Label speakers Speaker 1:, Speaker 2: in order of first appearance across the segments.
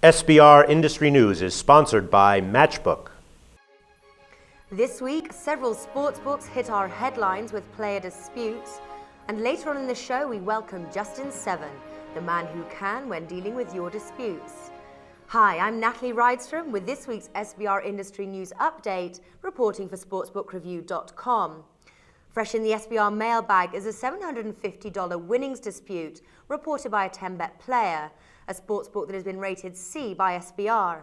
Speaker 1: SBR Industry News is sponsored by Matchbook.
Speaker 2: This week, several sportsbooks hit our headlines with player disputes, and later on in the show we welcome Justin7, the man who can when dealing with your disputes. Hi, I'm Natalie Rydstrom with this week's SBR Industry News Update, reporting for Sportsbookreview.com. Fresh in the SBR mailbag is a $750 winnings dispute reported by a 10-bet player, a sportsbook that has been rated C by SBR.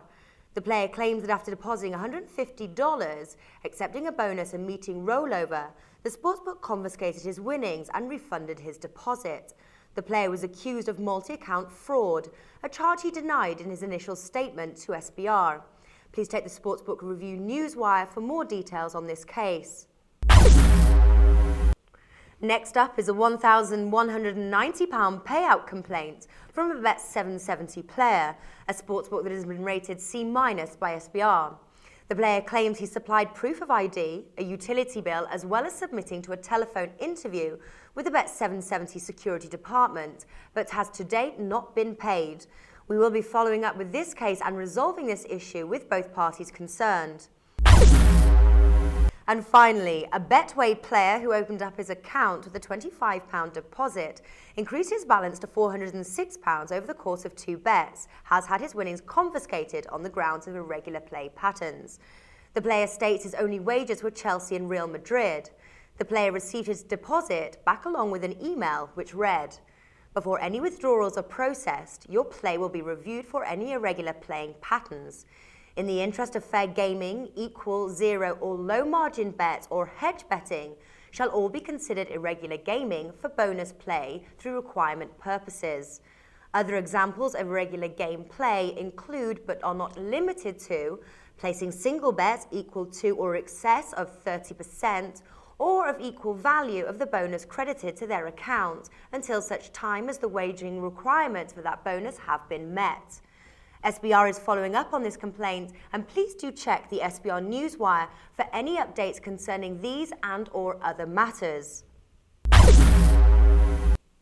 Speaker 2: The player claims that after depositing $150, accepting a bonus and meeting rollover, the sportsbook confiscated his winnings and refunded his deposit. The player was accused of multi-account fraud, a charge he denied in his initial statement to SBR. Please take the Sportsbook Review Newswire for more details on this case. Next up is a £1,190 payout complaint from a Bet770 player, a sportsbook that has been rated C- by SBR. The player claims he supplied proof of ID, a utility bill, as well as submitting to a telephone interview with the Bet770 security department, but has to date not been paid. We will be following up with this case and resolving this issue with both parties concerned. And finally, a Betway player who opened up his account with a £25 deposit, increased his balance to £406 over the course of 2 bets, has had his winnings confiscated on the grounds of irregular play patterns. The player states his only wagers were Chelsea and Real Madrid. The player received his deposit back along with an email which read, "Before any withdrawals are processed, your play will be reviewed for any irregular playing patterns. In the interest of fair gaming, equal, zero or low margin bets or hedge betting shall all be considered irregular gaming for bonus play through requirement purposes. Other examples of irregular game play include, but are not limited to, placing single bets equal to or excess of 30% or of equal value of the bonus credited to their account until such time as the wagering requirements for that bonus have been met." SBR is following up on this complaint, and please do check the SBR Newswire for any updates concerning these and or other matters.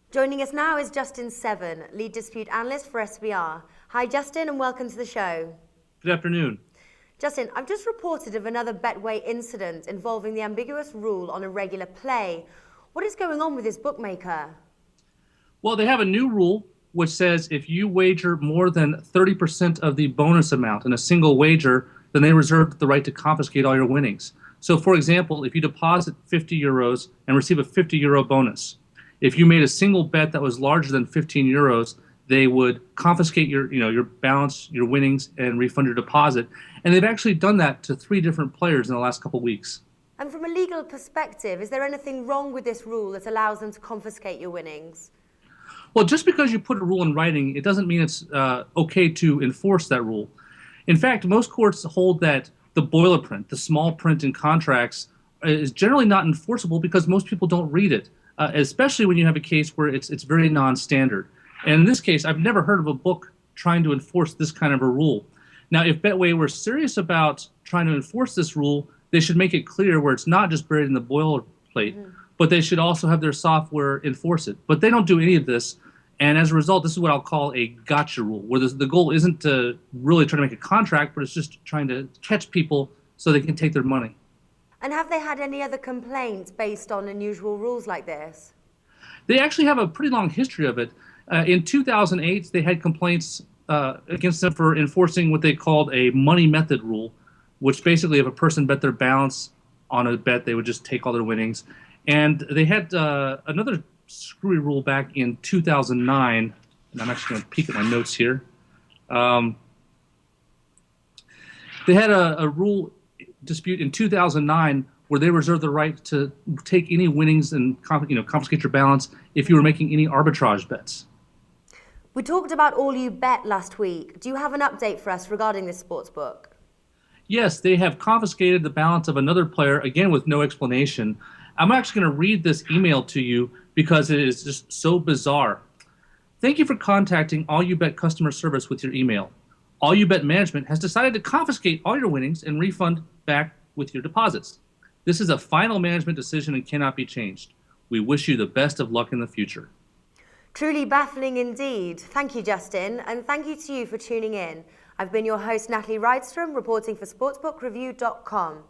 Speaker 2: Joining us now is Justin7, lead dispute analyst for SBR. Hi Justin, and welcome to the show.
Speaker 3: Good afternoon.
Speaker 2: Justin, I've just reported of another Betway incident involving the ambiguous rule on irregular play. What is going on with this bookmaker?
Speaker 3: Well, they have a new rule which says if you wager more than 30% of the bonus amount in a single wager, then they reserve the right to confiscate all your winnings. So, for example, if you deposit 50 euros and receive a 50 euro bonus, if you made a single bet that was larger than 15 euros, they would confiscate your balance, your winnings, and refund your deposit. And they've actually done that to 3 different players in the last couple of weeks.
Speaker 2: And from a legal perspective, is there anything wrong with this rule that allows them to confiscate your winnings?
Speaker 3: Well, just because you put a rule in writing, it doesn't mean it's okay to enforce that rule. In fact, most courts hold that the boiler print, the small print in contracts, is generally not enforceable because most people don't read it, especially when you have a case where it's very non-standard. And in this case, I've never heard of a book trying to enforce this kind of a rule. Now, if Betway were serious about trying to enforce this rule, they should make it clear where it's not just buried in the boilerplate, but they should also have their software enforce it. But they don't do any of this, and as a result, this is what I'll call a gotcha rule, where the goal isn't to really try to make a contract, but it's just trying to catch people so they can take their money.
Speaker 2: And have they had any other complaints based on unusual rules like this?
Speaker 3: They actually have a pretty long history of it. In 2008, they had complaints against them for enforcing what they called a money method rule, which basically if a person bet their balance on a bet, they would just take all their winnings. And they had another screwy rule back in 2009, and I'm actually going to peek at my notes here. They had a rule dispute in 2009 where they reserved the right to take any winnings and confiscate your balance if you were making any arbitrage bets.
Speaker 2: We talked about All You Bet last week. Do you have an update for us regarding this sportsbook?
Speaker 3: Yes, they have confiscated the balance of another player, again with no explanation. I'm actually going to read this email to you because it is just so bizarre. Thank you for contacting All You Bet customer service with your email. All You Bet management has decided to confiscate all your winnings and refund back with your deposits. This is a final management decision and cannot be changed. We wish you the best of luck in the future.
Speaker 2: Truly baffling indeed. Thank you, Justin, and thank you to you for tuning in. I've been your host, Natalie Rydstrom, reporting for Sportsbookreview.com.